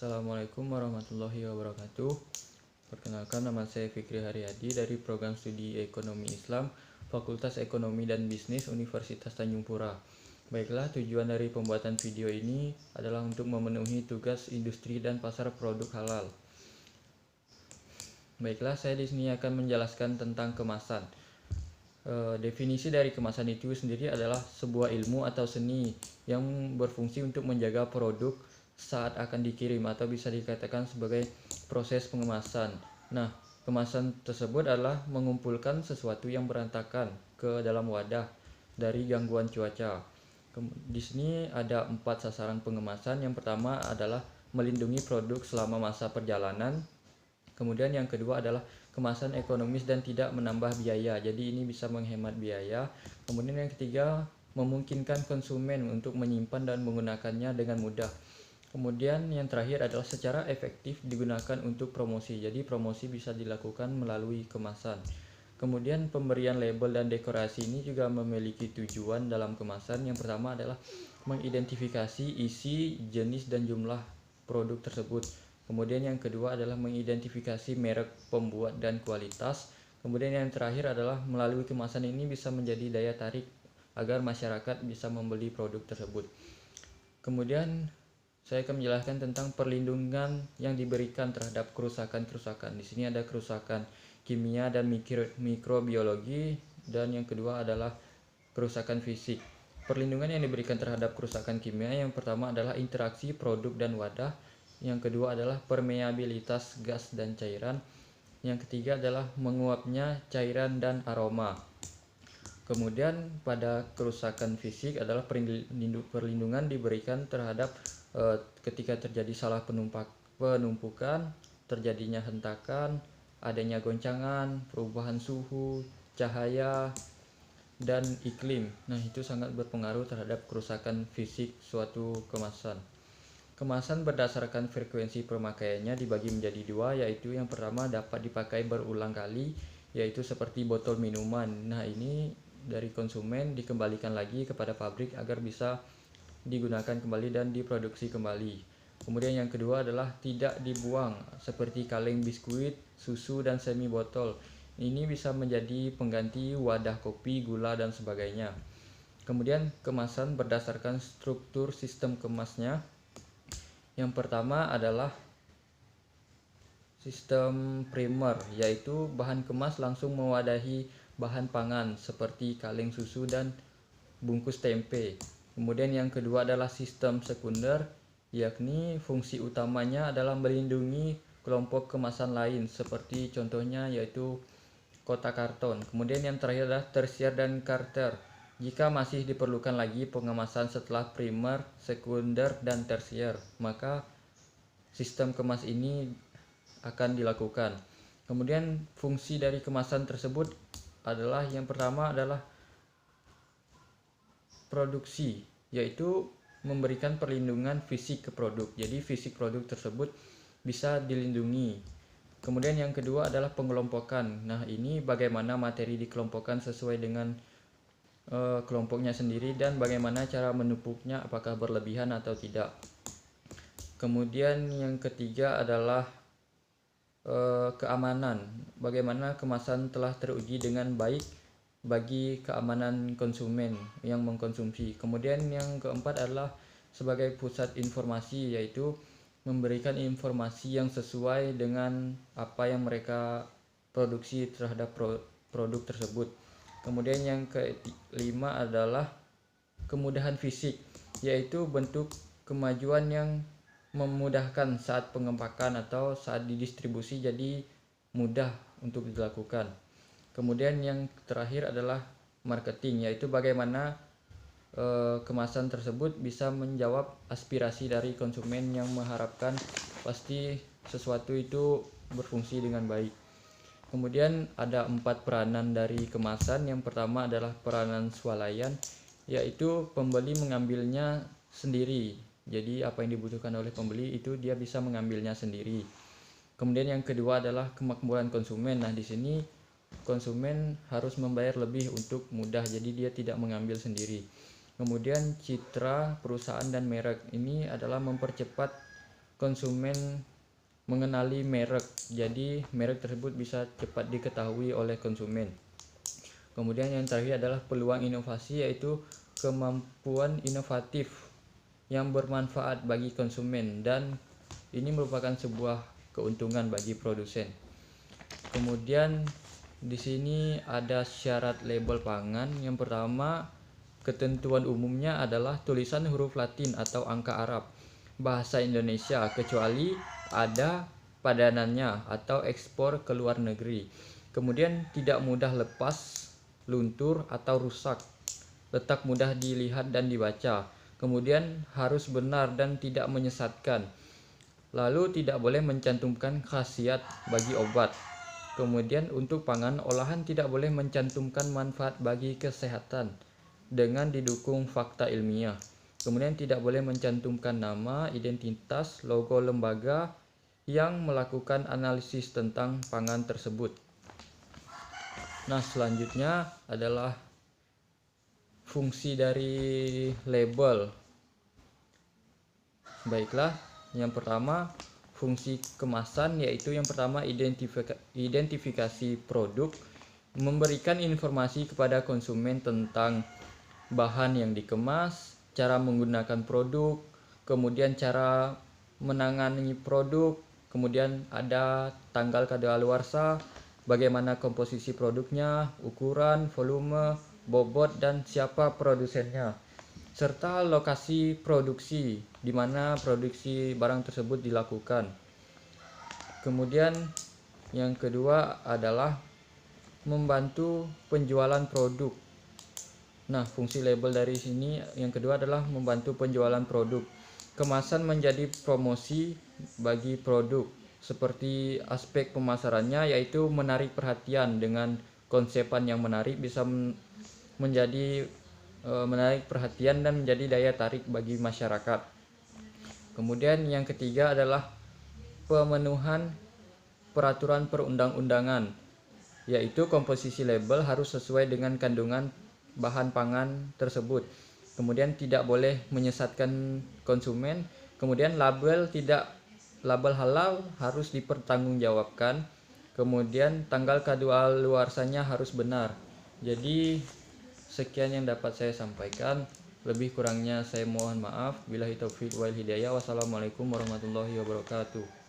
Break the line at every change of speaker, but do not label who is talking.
Assalamualaikum warahmatullahi wabarakatuh. Perkenalkan, nama saya Fikri Haryadi dari Program Studi Ekonomi Islam, Fakultas Ekonomi dan Bisnis Universitas Tanjung Pura. Baiklah, tujuan dari pembuatan video ini adalah untuk memenuhi tugas industri dan pasar produk halal. Baiklah, saya di sini akan menjelaskan tentang kemasan. Definisi dari kemasan itu sendiri adalah sebuah ilmu atau seni yang berfungsi untuk menjaga produk saat akan dikirim, atau bisa dikatakan sebagai proses pengemasan. Nah, kemasan tersebut adalah mengumpulkan sesuatu yang berantakan ke dalam wadah dari gangguan cuaca. Di sini ada 4 sasaran pengemasan. Yang pertama adalah melindungi produk selama masa perjalanan. Kemudian yang kedua adalah kemasan ekonomis dan tidak menambah biaya, jadi ini bisa menghemat biaya. Kemudian yang ketiga, memungkinkan konsumen untuk menyimpan dan menggunakannya dengan mudah. Kemudian yang terakhir adalah secara efektif digunakan untuk promosi, jadi promosi bisa dilakukan melalui kemasan. Kemudian pemberian label dan dekorasi ini juga memiliki tujuan dalam kemasan. Yang pertama adalah mengidentifikasi isi, jenis, dan jumlah produk tersebut. Kemudian yang kedua adalah mengidentifikasi merek, pembuat, dan kualitas. Kemudian yang terakhir adalah melalui kemasan ini bisa menjadi daya tarik agar masyarakat bisa membeli produk tersebut. Kemudian saya akan menjelaskan tentang perlindungan yang diberikan terhadap kerusakan-kerusakan. Di sini ada kerusakan kimia dan mikrobiologi, dan yang kedua adalah kerusakan fisik. Perlindungan yang diberikan terhadap kerusakan kimia, yang pertama adalah interaksi produk dan wadah. Yang kedua adalah permeabilitas gas dan cairan. Yang ketiga adalah menguapnya cairan dan aroma. Kemudian pada kerusakan fisik adalah perlindungan diberikan terhadap ketika terjadi salah penumpukan, terjadinya hentakan, adanya goncangan, perubahan suhu, cahaya, dan iklim. Nah, itu sangat berpengaruh terhadap kerusakan fisik suatu kemasan. Kemasan berdasarkan frekuensi pemakaiannya dibagi menjadi dua, yaitu yang pertama dapat dipakai berulang kali, yaitu seperti botol minuman. Nah, ini dari konsumen dikembalikan lagi kepada pabrik agar bisa digunakan kembali dan diproduksi kembali. Kemudian yang kedua adalah tidak dibuang, seperti kaleng biskuit, susu, dan semi botol. Ini bisa menjadi pengganti wadah kopi, gula, dan sebagainya. Kemudian kemasan berdasarkan struktur sistem kemasnya. Yang pertama adalah sistem primer, yaitu bahan kemas langsung mewadahi bahan pangan seperti kaleng susu dan bungkus tempe. Kemudian yang kedua adalah sistem sekunder, yakni fungsi utamanya adalah melindungi kelompok kemasan lain, seperti contohnya yaitu kotak karton. Kemudian yang terakhir adalah tersier dan quarter, jika masih diperlukan lagi pengemasan setelah primer, sekunder, dan tersier, maka sistem kemas ini akan dilakukan. Kemudian fungsi dari kemasan tersebut adalah yang pertama adalah produksi, yaitu memberikan perlindungan fisik ke produk. Jadi fisik produk tersebut bisa dilindungi. Kemudian yang kedua adalah pengelompokan. Nah, ini bagaimana materi dikelompokkan sesuai dengan kelompoknya sendiri dan bagaimana cara menumpuknya, apakah berlebihan atau tidak. Kemudian yang ketiga adalah keamanan. Bagaimana kemasan telah teruji dengan baik bagi keamanan konsumen yang mengkonsumsi. Kemudian yang keempat adalah sebagai pusat informasi, yaitu memberikan informasi yang sesuai dengan apa yang mereka produksi terhadap produk tersebut. Kemudian yang kelima adalah kemudahan fisik, yaitu bentuk kemajuan yang memudahkan saat pengempakan atau saat didistribusi, jadi mudah untuk dilakukan. Kemudian yang terakhir adalah marketing, yaitu bagaimana kemasan tersebut bisa menjawab aspirasi dari konsumen yang mengharapkan pasti sesuatu itu berfungsi dengan baik. Kemudian ada 4 peranan dari kemasan. Yang pertama adalah peranan swalayan, yaitu pembeli mengambilnya sendiri. Jadi apa yang dibutuhkan oleh pembeli itu dia bisa mengambilnya sendiri. Kemudian yang kedua adalah kemakmuran konsumen. Nah, di sini konsumen harus membayar lebih untuk mudah, jadi dia tidak mengambil sendiri. Kemudian citra perusahaan dan merek, ini adalah mempercepat konsumen mengenali merek, jadi merek tersebut bisa cepat diketahui oleh konsumen. Kemudian yang terakhir adalah peluang inovasi, yaitu kemampuan inovatif yang bermanfaat bagi konsumen, dan ini merupakan sebuah keuntungan bagi produsen. Kemudian di sini ada syarat label pangan. Yang pertama, ketentuan umumnya adalah tulisan huruf Latin atau angka Arab, bahasa Indonesia kecuali ada padanannya atau ekspor ke luar negeri. Kemudian tidak mudah lepas, luntur atau rusak, letak mudah dilihat dan dibaca. Kemudian harus benar dan tidak menyesatkan. Lalu tidak boleh mencantumkan khasiat bagi obat. Kemudian untuk pangan olahan tidak boleh mencantumkan manfaat bagi kesehatan dengan didukung fakta ilmiah. Kemudian tidak boleh mencantumkan nama, identitas, logo lembaga yang melakukan analisis tentang pangan tersebut. Nah, selanjutnya adalah fungsi dari label. Baiklah, yang pertama fungsi kemasan, yaitu yang pertama identifikasi produk, memberikan informasi kepada konsumen tentang bahan yang dikemas, cara menggunakan produk, kemudian cara menangani produk, kemudian ada tanggal kadaluarsa, bagaimana komposisi produknya, ukuran, volume, bobot, dan siapa produsennya, serta lokasi produksi di mana produksi barang tersebut dilakukan. Kemudian yang kedua adalah membantu penjualan produk. Nah, fungsi label dari sini yang kedua adalah membantu penjualan produk. Kemasan menjadi promosi bagi produk, seperti aspek pemasarannya, yaitu menarik perhatian dengan konsepan yang menarik, bisa menjadi menarik perhatian dan menjadi daya tarik bagi masyarakat. Kemudian yang ketiga adalah pemenuhan peraturan perundang-undangan, yaitu komposisi label harus sesuai dengan kandungan bahan pangan tersebut. Kemudian tidak boleh menyesatkan konsumen. Kemudian label halal harus dipertanggungjawabkan. Kemudian tanggal kadaluarsanya harus benar. Jadi sekian yang dapat saya sampaikan. Lebih kurangnya saya mohon maaf. Billahi taufiq wal hidayah. Wassalamualaikum warahmatullahi wabarakatuh.